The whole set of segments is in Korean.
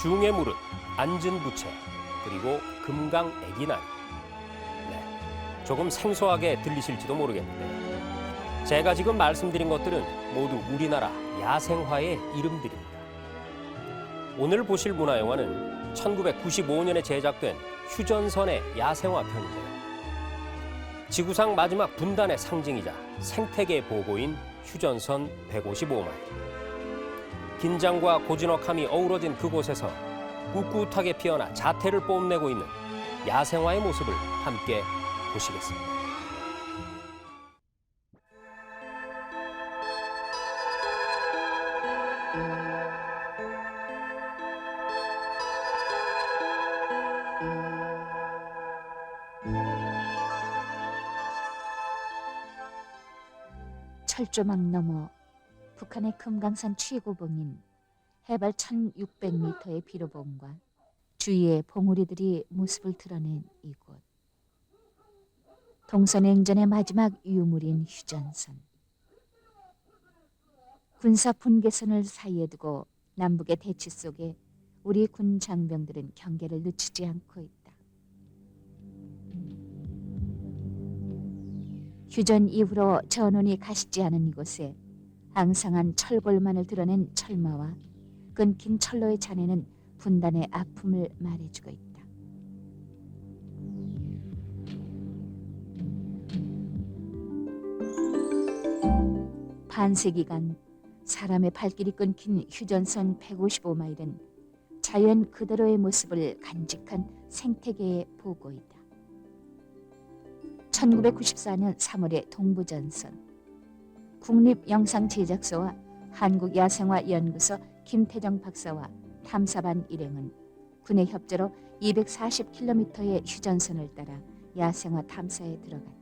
중의 무릇, 앉은 부채, 그리고 금강 애기나리. 네, 조금 생소하게 들리실지도 모르겠는데 제가 지금 말씀드린 것들은 모두 우리나라 야생화의 이름들입니다. 오늘 보실 문화영화는 1995년에 제작된 휴전선의 야생화 편인데요. 지구상 마지막 분단의 상징이자 생태계 보고인 휴전선 155마일. 긴장과 고즈넉함이 어우러진 그곳에서 꿋꿋하게 피어나 자태를 뽐내고 있는 야생화의 모습을 함께 보시겠습니다. 철조망 너머 북한의 금강산 최고봉인 해발 1600m의 비로봉과 주위의 봉우리들이 모습을 드러낸 이곳. 동서냉전의 마지막 유물인 휴전선. 군사 분계선을 사이에 두고 남북의 대치 속에 우리 군 장병들은 경계를 늦추지 않고 있다. 휴전 이후로 전원이 가시지 않은 이곳에 앙상한 철골만을 드러낸 철마와 끊긴 철로의 잔해는 분단의 아픔을 말해주고 있다. 반세기간 사람의 발길이 끊긴 휴전선 155마일은 자연 그대로의 모습을 간직한 생태계의 보고이다. 1994년 3월의 동부전선, 국립영상제작소와 한국야생화연구소 김태정 박사와 탐사반 일행은 군의 협조로 240km의 휴전선을 따라 야생화 탐사에 들어갔다.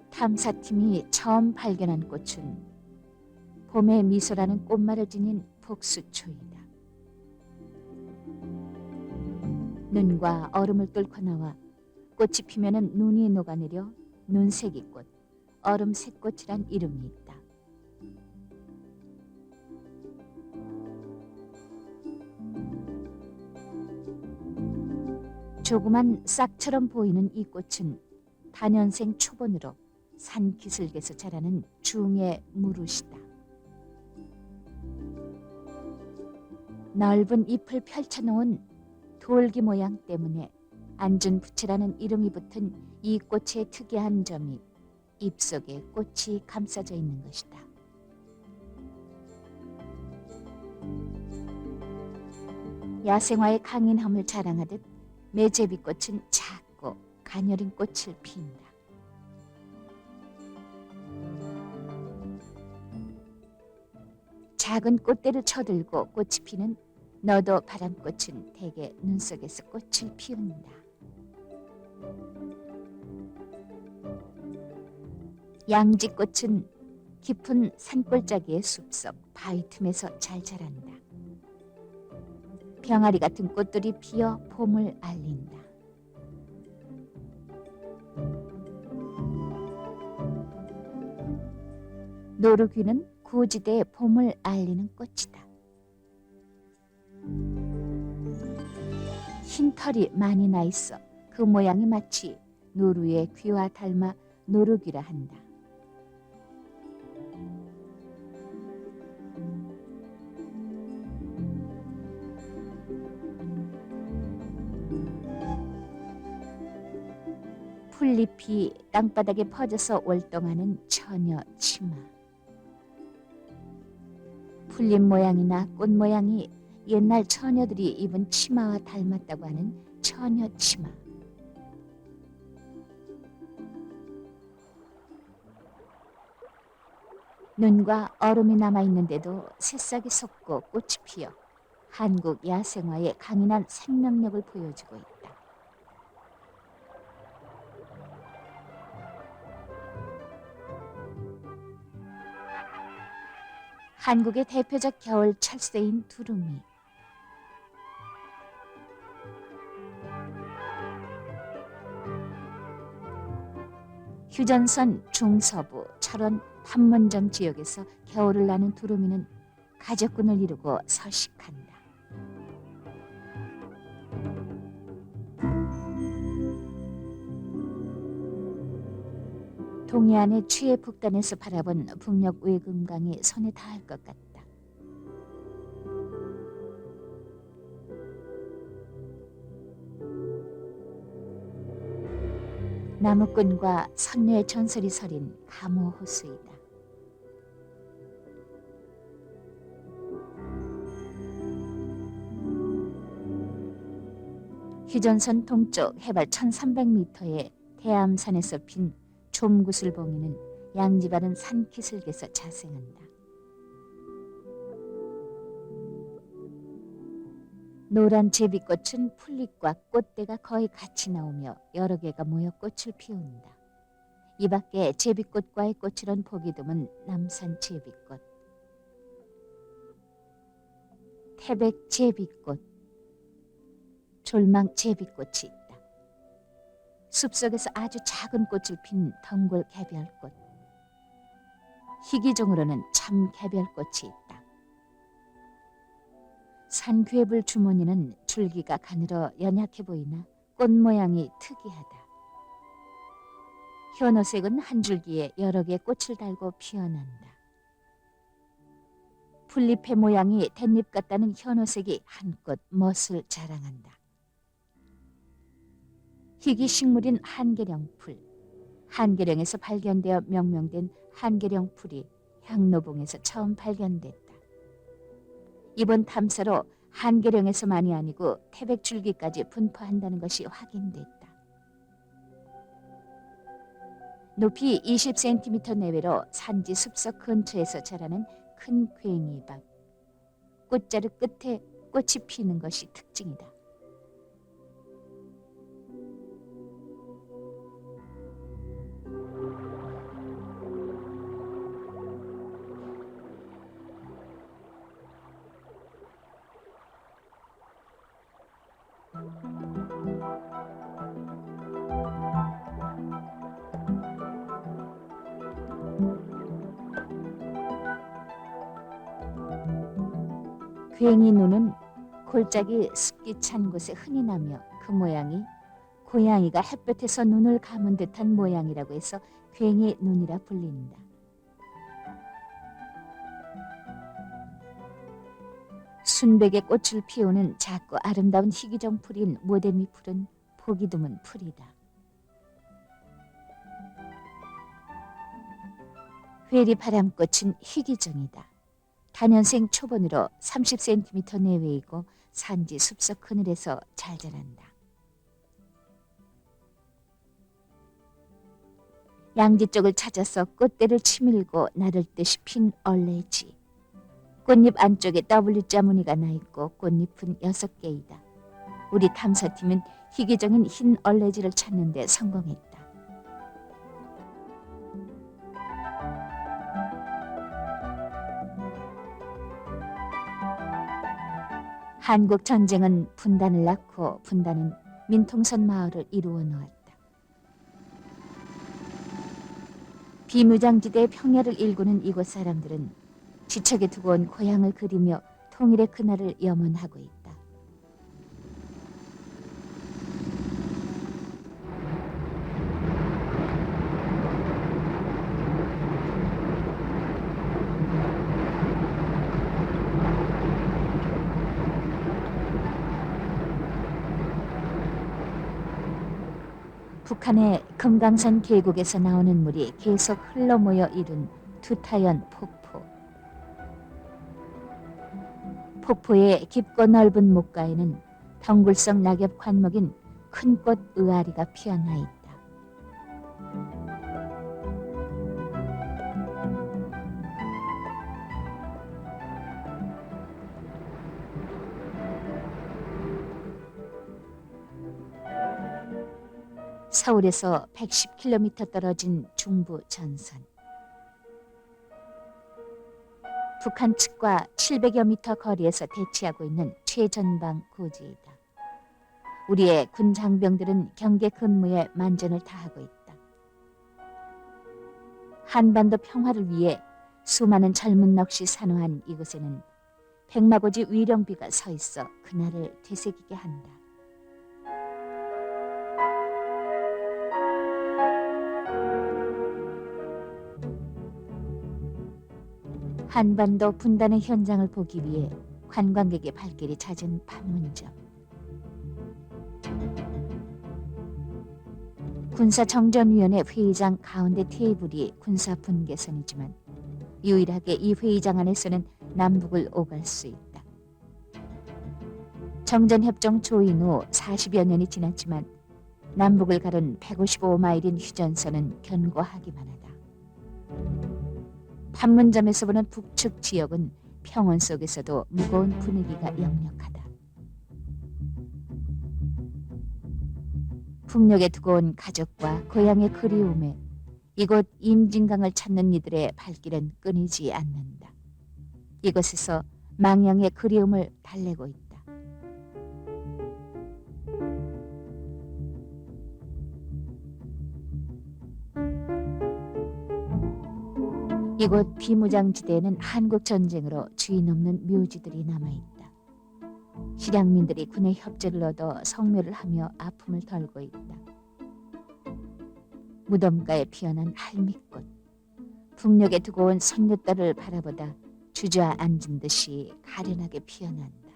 탐사팀이 처음 발견한 꽃은 봄의 미소라는 꽃말을 지닌 복수초이다. 눈과 얼음을 뚫고 나와 꽃이 피면은 눈이 녹아내려 눈새기꽃, 얼음새꽃이란 이름이 있다. 조그만 싹처럼 보이는 이 꽃은 단연생 초본으로 산 기슭에서 자라는 중의 무릇이다. 넓은 잎을 펼쳐놓은 돌기 모양 때문에 앉은 부채라는 이름이 붙은 이 꽃의 특이한 점이 잎 속에 꽃이 감싸져 있는 것이다. 야생화의 강인함을 자랑하듯 매제비꽃은 작고 가녀린 꽃을 피운다. 작은 꽃대를 쳐들고 꽃이 피는 너도 바람꽃은 대개 눈 속에서 꽃을 피운다. 양지꽃은 깊은 산골짜기의 숲속 바위 틈에서 잘 자란다. 병아리 같은 꽃들이 피어 봄을 알린다. 노루귀는 고지대의 봄을 알리는 꽃이다. 흰 털이 많이 나 있어 그 모양이 마치 노루의 귀와 닮아 노루귀라 한다. 풀잎이 땅바닥에 퍼져서 월동하는 처녀 치마. 풀잎 모양이나 꽃 모양이 옛날 처녀들이 입은 치마와 닮았다고 하는 처녀 치마. 눈과 얼음이 남아있는데도 새싹이 솟고 꽃이 피어 한국 야생화의 강인한 생명력을 보여주고 있다. 한국의 대표적 겨울 철새인 두루미. 휴전선 중서부 철원 판문점 지역에서 겨울을 나는 두루미는 가족군을 이루고 서식한다. 동해안의 취해 북단에서 바라본 북녘 외금강이 손에 닿을 것 같다. 나무꾼과 선녀의 전설이 서린 감호 호수이다. 휴전선 동쪽 해발 1300m의 대암산에서 핀 좀구슬봉이는 양지바른 산기슭에서 자생한다. 노란 제비꽃은 풀잎과 꽃대가 거의 같이 나오며 여러 개가 모여 꽃을 피운다. 이 밖에 제비꽃과의 꽃이란 보기 드문 남산 제비꽃, 태백 제비꽃, 졸망 제비꽃이 있다. 숲속에서 아주 작은 꽃을 핀 덩굴 개별꽃, 희귀종으로는 참 개별꽃이 있다. 산괴불 주머니는 줄기가 가늘어 연약해 보이나 꽃 모양이 특이하다. 현오색은 한 줄기에 여러 개의 꽃을 달고 피어난다. 풀잎의 모양이 댄잎 같다는 현오색이 한껏 멋을 자랑한다. 희귀 식물인 한계령풀, 한계령에서 발견되어 명명된 한계령풀이 향로봉에서 처음 발견됐다. 이번 탐사로 한계령에서만이 아니고 태백줄기까지 분포한다는 것이 확인됐다. 높이 20cm 내외로 산지 숲속 근처에서 자라는 큰 괭이밥, 꽃자루 끝에 꽃이 피는 것이 특징이다. 괭이 눈은 골짜기 습기 찬 곳에 흔히 나며 그 모양이 고양이가 햇볕에서 눈을 감은 듯한 모양이라고 해서 괭이 눈이라 불린다. 순백의 꽃을 피우는 작고 아름다운 희귀종 풀인 모데미 풀은 보기 드문 풀이다. 회리바람꽃은 희귀종이다. 단연생 초본으로 30cm 내외이고 산지 숲속 그늘에서 잘 자란다. 양지 쪽을 찾아서 꽃대를 치밀고 나를 듯이 핀 얼레지. 꽃잎 안쪽에 W자 무늬가 나있고 꽃잎은 6개이다. 우리 탐사팀은 희귀종인 흰 얼레지를 찾는 데 성공했다. 한국 전쟁은 분단을 낳고 분단은 민통선 마을을 이루어 놓았다. 비무장지대의 평야를 일구는 이곳 사람들은 지척에 두고 온 고향을 그리며 통일의 그날을 염원하고 있다. 북한의 금강산 계곡에서 나오는 물이 계속 흘러모여 이룬 두타연 폭포. 폭포의 깊고 넓은 목가에는 덩굴성 낙엽 관목인 큰 꽃 의아리가 피어나 있다. 서울에서 110km 떨어진 중부 전선. 북한 측과 700여 미터 거리에서 대치하고 있는 최전방 고지이다. 우리의 군 장병들은 경계 근무에 만전을 다하고 있다. 한반도 평화를 위해 수많은 젊은 넋이 산호한 이곳에는 백마고지 위령비가 서 있어 그날을 되새기게 한다. 한반도 분단의 현장을 보기 위해 관광객의 발길이 잦은 판문점. 군사정전위원회 회의장 가운데 테이블이 군사분계선이지만 유일하게 이 회의장 안에서는 남북을 오갈 수 있다. 정전협정 조인 후 40여 년이 지났지만 남북을 가른 155마일인 휴전선은 견고하기만 하다. 판문점에서 보는 북측 지역은 평원 속에서도 무거운 분위기가 역력하다. 북녘에 두고 온 가족과 고향의 그리움에 이곳 임진강을 찾는 이들의 발길은 끊이지 않는다. 이곳에서 망령의 그리움을 달래고 있다. 이곳 비무장지대에는 한국 전쟁으로 주인 없는 묘지들이 남아있다. 실향민들이 군의 협조를 얻어 성묘를 하며 아픔을 덜고 있다. 무덤가에 피어난 할미꽃, 북녘에 두고 온 손녀딸을 바라보다 주저앉은 듯이 가련하게 피어난다.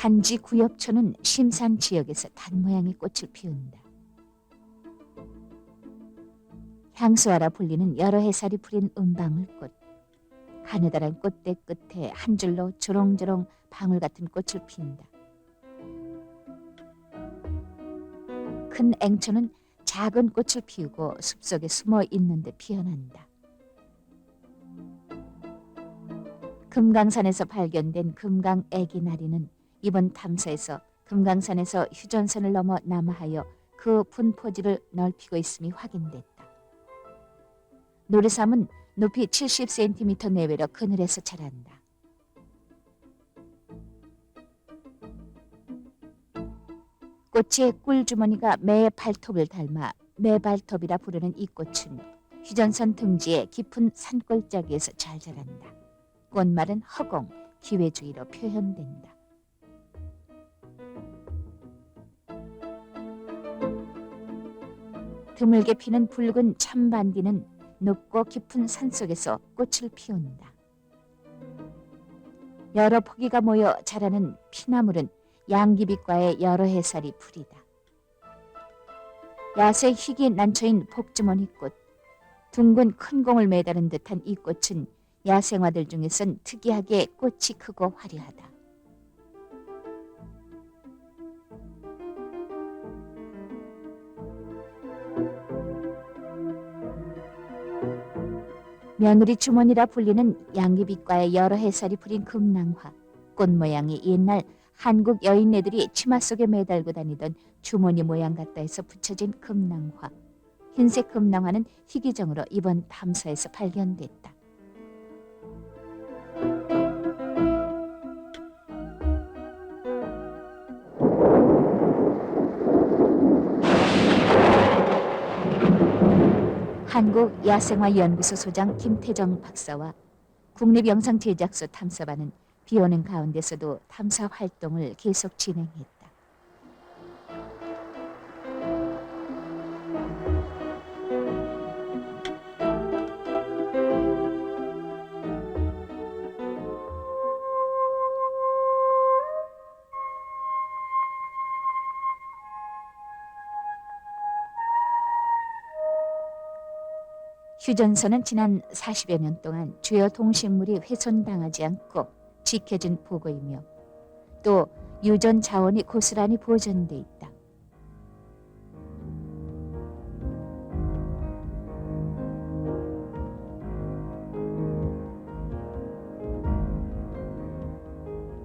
산지 구엽초는 심산 지역에서 단모양의 꽃을 피운다. 향수하라 불리는 여러 해살이 풀인 은방울꽃. 가느다란 꽃대 끝에 한 줄로 조롱조롱 방울 같은 꽃을 핀다. 큰 앵초는 작은 꽃을 피우고 숲속에 숨어 있는 데 피어난다. 금강산에서 발견된 금강 애기나리는 이번 탐사에서 금강산에서 휴전선을 넘어 남하하여 그 분포지를 넓히고 있음이 확인됐다. 노르삼은 높이 70cm 내외로 그늘에서 자란다. 꽃의 꿀주머니가 매의 발톱을 닮아 매발톱이라 부르는 이 꽃은 휴전선 등지의 깊은 산골짜기에서 잘 자란다. 꽃말은 허공, 기회주의로 표현된다. 드물게 피는 붉은 참반디는 높고 깊은 산속에서 꽃을 피운다. 여러 포기가 모여 자라는 피나물은 양귀빛과의 여러 해살이 풀이다. 야새 희귀 난초인 복주머니꽃, 둥근 큰 공을 매다른 듯한 이 꽃은 야생화들 중에선 특이하게 꽃이 크고 화려하다. 며느리 주머니라 불리는 양귀빛과의 여러 해살이 풀인 금낭화. 꽃 모양이 옛날 한국 여인네들이 치마 속에 매달고 다니던 주머니 모양 같다 해서 붙여진 금낭화. 흰색 금낭화는 희귀종으로 이번 탐사에서 발견됐다. 한국야생화연구소 소장 김태정 박사와 국립영상제작소 탐사반은 비오는 가운데서도 탐사 활동을 계속 진행했다. 휴전선은 지난 40여 년 동안 주요 동식물이 훼손당하지 않고 지켜진 보고이며 또 유전 자원이 고스란히 보존돼 있다.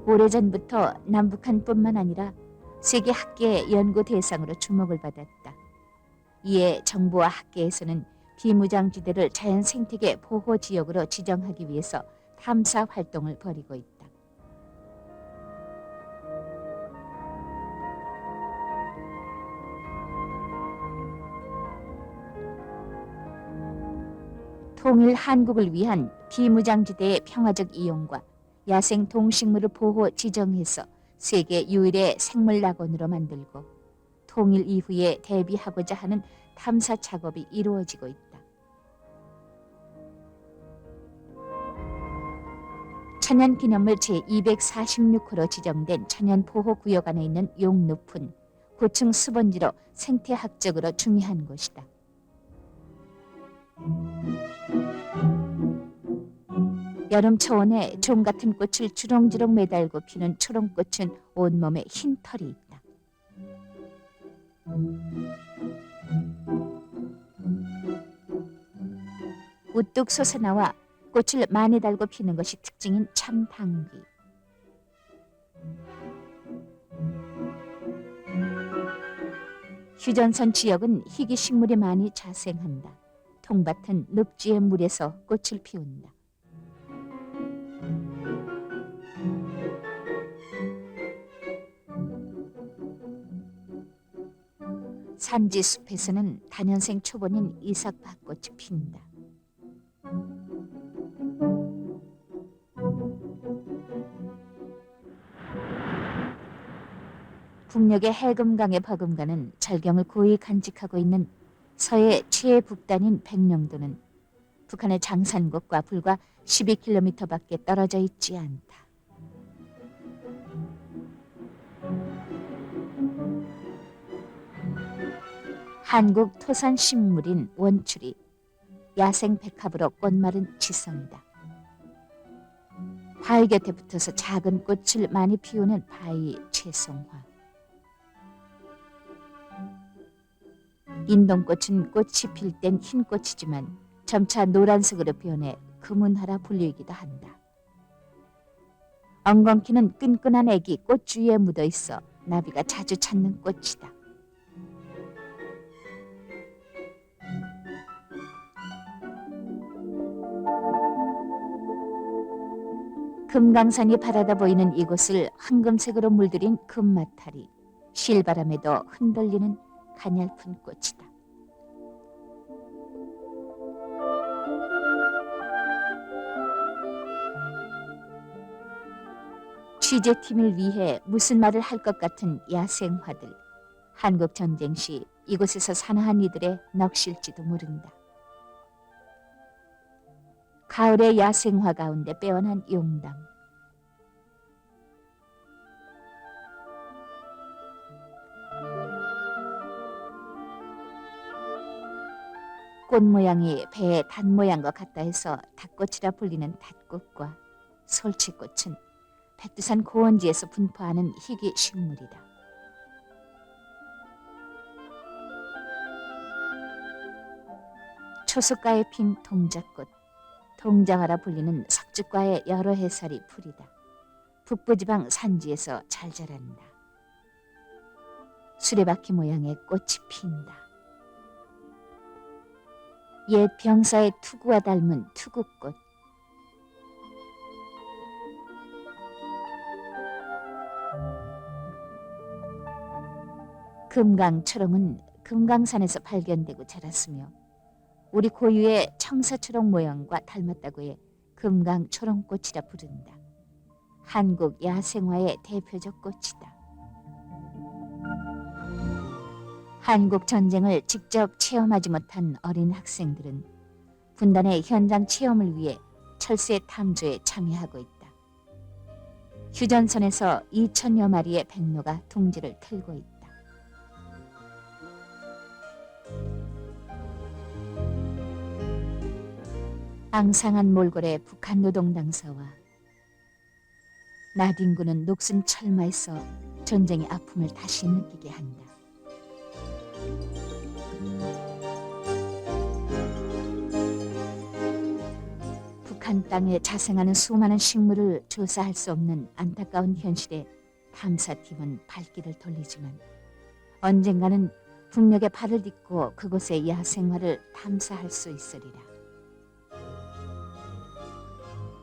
오래전부터 남북한뿐만 아니라 세계 학계의 연구 대상으로 주목을 받았다. 이에 정부와 학계에서는 비무장지대를 자연 생태계 보호지역으로 지정하기 위해서 탐사 활동을 벌이고 있다. 통일 한국을 위한 비무장지대의 평화적 이용과 야생 동식물을 보호 지정해서 세계 유일의 생물낙원으로 만들고 통일 이후에 대비하고자 하는 탐사 작업이 이루어지고 있다. 천연기념물 제246호로 지정된 천연보호구역 안에 있는 용늪은 고층 수본지로 생태학적으로 중요한 곳이다. 여름 초원에 종 같은 꽃을 주렁주렁 매달고 피는 초롱꽃은 온몸에 흰 털이 있다. 우뚝 솟아나와 꽃을 많이 달고 피는 것이 특징인 참당귀. 휴전선 지역은 희귀 식물이 많이 자생한다. 통밭은 늪지의 물에서 꽃을 피운다. 산지 숲에서는 단연생 초본인 이삭밭꽃이 핀다. 북녘의 해금강의 버금가는 절경을 고이 간직하고 있는 서해 최북단인 백령도는 북한의 장산국과 불과 12km밖에 떨어져 있지 않다. 한국 토산 식물인 원추리, 야생 백합으로 꽃마른 지성이다. 바위 곁에 붙어서 작은 꽃을 많이 피우는 바위 채송화. 인동꽃은 꽃이 필 땐 흰 꽃이지만 점차 노란색으로 변해 금은하라 불리기도 한다. 엉겅퀴는 끈끈한 액이 꽃 주위에 묻어 있어 나비가 자주 찾는 꽃이다. 금강산이 바라다 보이는 이곳을 황금색으로 물들인 금마타리, 실바람에도 흔들리는 가냘픈 꽃이다. 취재팀을 위해 무슨 말을 할 것 같은 야생화들. 한국 전쟁 시 이곳에서 산화한 이들의 넋일지도 모른다. 가을의 야생화 가운데 빼어난 용담. 꽃 모양이 배의 단 모양과 같다 해서 닭꽃이라 불리는 닭꽃과 솔치꽃은 백두산 고원지에서 분포하는 희귀 식물이다. 초석가에 핀 동작꽃, 동장화라 불리는 석죽과의 여러 해살이 풀이다. 북부지방 산지에서 잘 자란다. 수레바퀴 모양의 꽃이 핀다. 옛 병사의 투구와 닮은 투구꽃. 금강초롱은 금강산에서 발견되고 자랐으며 우리 고유의 청사초롱 모양과 닮았다고 해 금강초롱꽃이라 부른다. 한국 야생화의 대표적 꽃이다. 한국 전쟁을 직접 체험하지 못한 어린 학생들은 분단의 현장 체험을 위해 철새 탐조에 참여하고 있다. 휴전선에서 2,000여 마리의 백로가 둥지를 틀고 있다. 앙상한 몰골의 북한 노동당사와 나딘군은 녹슨 철마에서 전쟁의 아픔을 다시 느끼게 한다. 북한 땅에 자생하는 수많은 식물을 조사할 수 없는 안타까운 현실에 탐사팀은 발길을 돌리지만 언젠가는 북녘에 발을 딛고 그곳의 야생화를 탐사할 수 있으리라.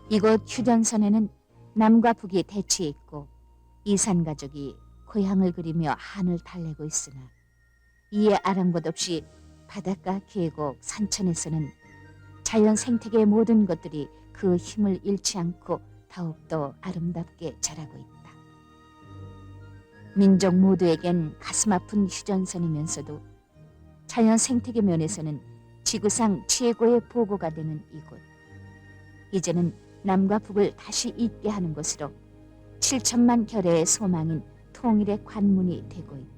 이곳 휴전선에는 남과 북이 대치해 있고 이산 가족이 고향을 그리며 한을 달래고 있으나 이에 아랑곳 없이 바닷가, 계곡, 산천에서는 자연 생태계의 모든 것들이 그 힘을 잃지 않고 더욱더 아름답게 자라고 있다. 민족 모두에겐 가슴 아픈 휴전선이면서도 자연 생태계 면에서는 지구상 최고의 보고가 되는 이곳. 이제는 남과 북을 다시 잇게 하는 것으로 7천만 결의 소망인 통일의 관문이 되고 있다.